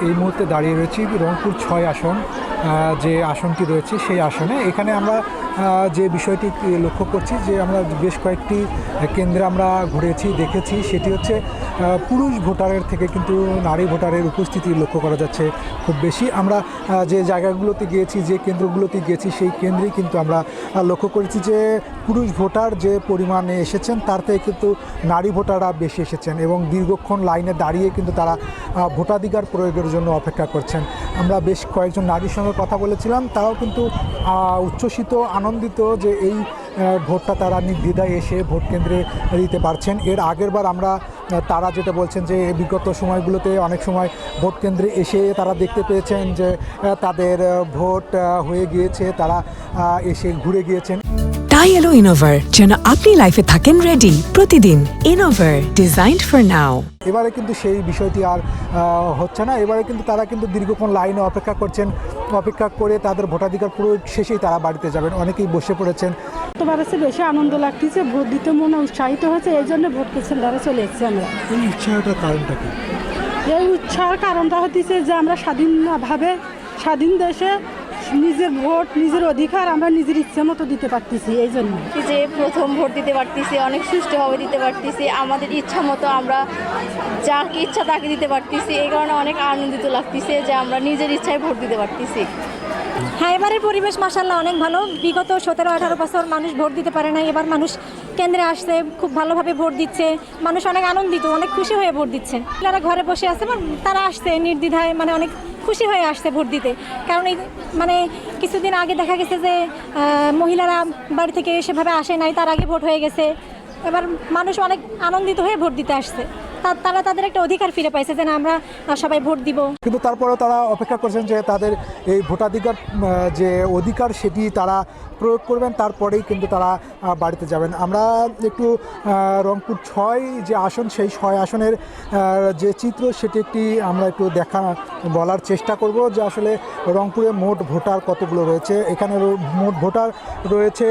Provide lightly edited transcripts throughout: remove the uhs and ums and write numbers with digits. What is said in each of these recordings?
এই মুহূর্তে দাঁড়িয়ে রয়েছি রংপুর ৬ আসন, যে আসনটি রয়েছে সেই আসনে। এখানে আমরা যে বিষয়টি লক্ষ্য করছি যে আমরা বেশ কয়েকটি কেন্দ্রে আমরা ঘুরেছি, দেখেছি, সেটি হচ্ছে পুরুষ ভোটারের থেকে কিন্তু নারী ভোটারের উপস্থিতি লক্ষ্য করা যাচ্ছে খুব বেশি। আমরা যে জায়গাগুলোতে গিয়েছি, যে কেন্দ্রগুলোতে গিয়েছি, সেই কেন্দ্রেই কিন্তু আমরা লক্ষ্য করেছি যে পুরুষ ভোটার যে পরিমাণে এসেছেন তার থেকে কিন্তু নারী ভোটাররা বেশি এসেছেন এবং দীর্ঘক্ষণ লাইনে দাঁড়িয়ে কিন্তু তারা ভোটাধিকার প্রয়োগের জন্য অপেক্ষা করছেন। আমরা বেশ কয়েকজন নারীর সঙ্গে কথা বলেছিলাম, তারাও কিন্তু উচ্ছ্বসিত, আনন্দিত যে এই ভোটটা তারা নির্দ্বিধায় এসে ভোট কেন্দ্রে দিতে পারছেন। এর আগের বার আমরা তারা যেটা বলছেন যে বিগত সময়গুলোতে অনেক সময় ভোট কেন্দ্রে এসে তারা দেখতে পেয়েছেন যে তাদের ভোট হয়ে গিয়েছে, তারা এসে ঘুরে গিয়েছেন। তাই এলো ইনোভার, যেন আপনি লাইফে থাকেন রেডি প্রতিদিন। Innova, designed for now. এবারে কিন্তু সেই বিষয়টি আর হচ্ছে না। এবারে কিন্তু তারা কিন্তু দীর্ঘক্ষণ লাইনে অপেক্ষা করছেন, অপেক্ষা করে তাদের ভোটাধিকার পুরো শেষেই তারা বাড়িতে যাবেন। অনেকেই বসে পড়েছেন। তোমার কাছে বেশি আনন্দ লাগতেছে, ভোট দিতে মনে উৎসাহিত হয়েছে, এই জন্য ভোট কেন্দ্রে চলে এসেছি আমরা। এই উৎসাহটার কারণটা কি? এই উৎসাহের কারণটা হচ্ছে যে আমরা স্বাধীনভাবে স্বাধীন দেশে নিজের ভোট, নিজের অধিকার আমরা নিজের ইচ্ছে মতো দিতে পারতেছি। এই জন্য যে প্রথম ভোট দিতে পারতেছি, অনেক সুষ্ঠুভাবে দিতে পারতেছি, আমাদের ইচ্ছা মতো আমরা যাকে ইচ্ছা তাকে দিতে পারতেছি। এই কারণে অনেক আনন্দিত লাগতেছে যে আমরা নিজের ইচ্ছায় ভোট দিতে পারতেছি। হ্যাঁ, এবারের পরিবেশ মাশাআল্লাহ অনেক ভালো। বিগত 17-18 বছর মানুষ ভোট দিতে পারে না, এবার মানুষ কেন্দ্রে আসছে, খুব ভালোভাবে ভোট দিচ্ছে। মানুষ অনেক আনন্দিত, অনেক খুশি হয়ে ভোট দিচ্ছে। যারা ঘরে বসে আছে তারা আসছে নির্দ্বিধায়, মানে অনেক খুশি হয়ে আসছে ভোট দিতে। কারণ এই মানে কিছুদিন আগে দেখা গেছে যে মহিলারা বাড়ি থেকে সেভাবে আসে নাই, তার আগে ভোট হয়ে গেছে। এবার মানুষ অনেক আনন্দিত হয়ে ভোট দিতে আসছে। তারা তাদের একটা অধিকার ফিরে পাইছে যে না, আমরা সবাই ভোট দিব। কিন্তু তারপরেও তারা অপেক্ষা করছেন যে তাদের এই ভোটাধিকার যে অধিকার সেটি তারা প্রয়োগ করবেন, তারপরেই কিন্তু তারা বাড়িতে যাবেন। আমরা একটু রংপুর ৬ যে আসন, সেই ৬ আসনের যে চিত্র সেটি একটি আমরা একটু বলার চেষ্টা করব যে আসলে রংপুরে মোট ভোটার কতগুলো রয়েছে। এখানে মোট ভোটার রয়েছে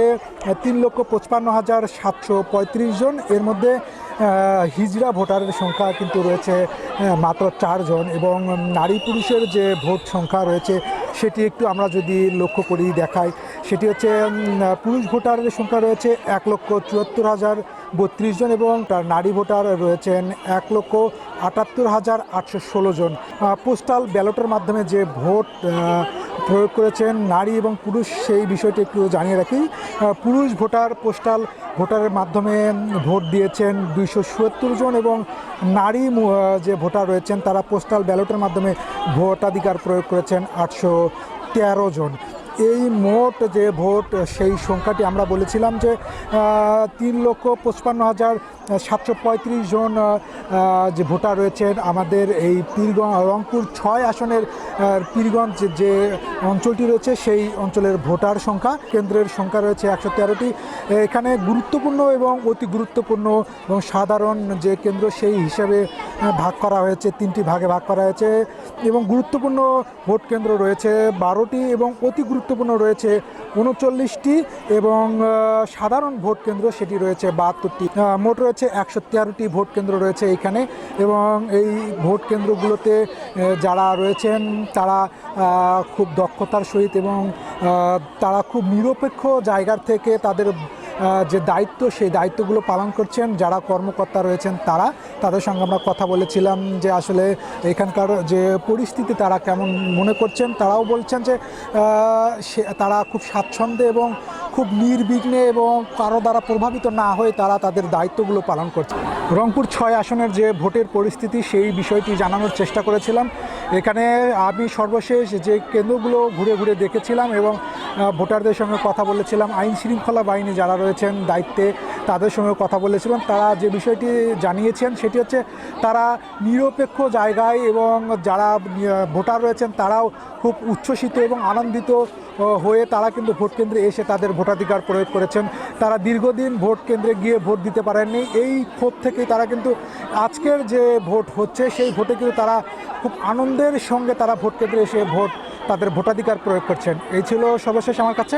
3,55,735 জন। এর মধ্যে হিজড়া ভোটারের সংখ্যা কিন্তু রয়েছে মাত্র 4 জন এবং নারী পুরুষের যে ভোট সংখ্যা রয়েছে সেটি একটু আমরা যদি লক্ষ্য করি, দেখাই, সেটি হচ্ছে পুরুষ ভোটারের সংখ্যা রয়েছে 1,74,032 জন এবং নারী ভোটার রয়েছেন 1,78,816 জন। পোস্টাল ব্যালটের মাধ্যমে যে ভোট প্রয়োগ করেছেন নারী এবং পুরুষ, সেই বিষয়টি একটু জানিয়ে রাখি। পুরুষ ভোটার পোস্টাল ভোটারের মাধ্যমে ভোট দিয়েছেন 277 জন এবং নারী যে ভোটার রয়েছেন তারা পোস্টাল ব্যালটের মাধ্যমে ভোটাধিকার প্রয়োগ করেছেন 813 জন। এই মোট যে ভোট, সেই সংখ্যাটি আমরা বলেছিলাম যে 3,55,735 জন যে ভোটার রয়েছেন আমাদের এই রংপুর ৬ আসনের পীরগঞ্জ যে অঞ্চলটি রয়েছে সেই অঞ্চলের ভোটার সংখ্যা। কেন্দ্রের সংখ্যা রয়েছে 113টি। এখানে গুরুত্বপূর্ণ এবং অতি গুরুত্বপূর্ণ এবং সাধারণ যে কেন্দ্র সেই হিসাবে ভাগ করা হয়েছে, 3টি ভাগে ভাগ করা হয়েছে এবং গুরুত্বপূর্ণ ভোট কেন্দ্র রয়েছে 12টি এবং অতি গুরুত্বপূর্ণ রয়েছে 39টি এবং সাধারণ ভোট কেন্দ্র সেটি রয়েছে 72টি। মোট রয়েছে 113টি ভোট কেন্দ্র রয়েছে এখানে এবং এই ভোট কেন্দ্রগুলোতে যারা রয়েছেন তারা খুব দক্ষতার সহিত এবং তারা খুব নিরপেক্ষ জায়গার থেকে তাদের যে দায়িত্ব, সেই দায়িত্বগুলো পালন করছেন। যারা কর্মকর্তা রয়েছেন তাদের সঙ্গে আমরা কথা বলেছিলাম যে আসলে এখানকার যে পরিস্থিতি তারা কেমন মনে করছেন। তারাও বলছেন যে তারা খুব স্বাচ্ছন্দ্যে এবং খুব নির্বিঘ্নে এবং কারো দ্বারা প্রভাবিত না হয়ে তারা তাদের দায়িত্বগুলো পালন করছে। রংপুর ৬ আসনের যে ভোটের পরিস্থিতি সেই বিষয়টি জানানোর চেষ্টা করেছিলাম। এখানে আমি সর্বশেষ যে কেন্দ্রগুলো ঘুরে ঘুরে দেখেছিলাম এবং ভোটারদের সঙ্গে কথা বলেছিলাম, আইন শৃঙ্খলা বাহিনী যারা রয়েছেন দায়িত্বে তাদের সঙ্গে কথা বলেছিলাম। তারা যে বিষয়টি জানিয়েছেন সেটি হচ্ছে তারা নিরপেক্ষ জায়গায় এবং যারা ভোটার রয়েছেন তারাও খুব উচ্ছ্বসিত এবং আনন্দিত হয়ে তারা কিন্তু ভোট কেন্দ্রে এসে তাদের ভোটাধিকার প্রয়োগ করেছেন। তারা দীর্ঘদিন ভোট কেন্দ্রে গিয়ে ভোট দিতে পারেননি, এই ক্ষোভ থেকেই তারা কিন্তু আজকের যে ভোট হচ্ছে সেই ভোটে কিন্তু তারা খুব আনন্দের সঙ্গে তারা ভোট কেন্দ্রে এসে তাদের ভোটাধিকার প্রয়োগ করছেন। এই ছিল সর্বশেষ আমার কাছে।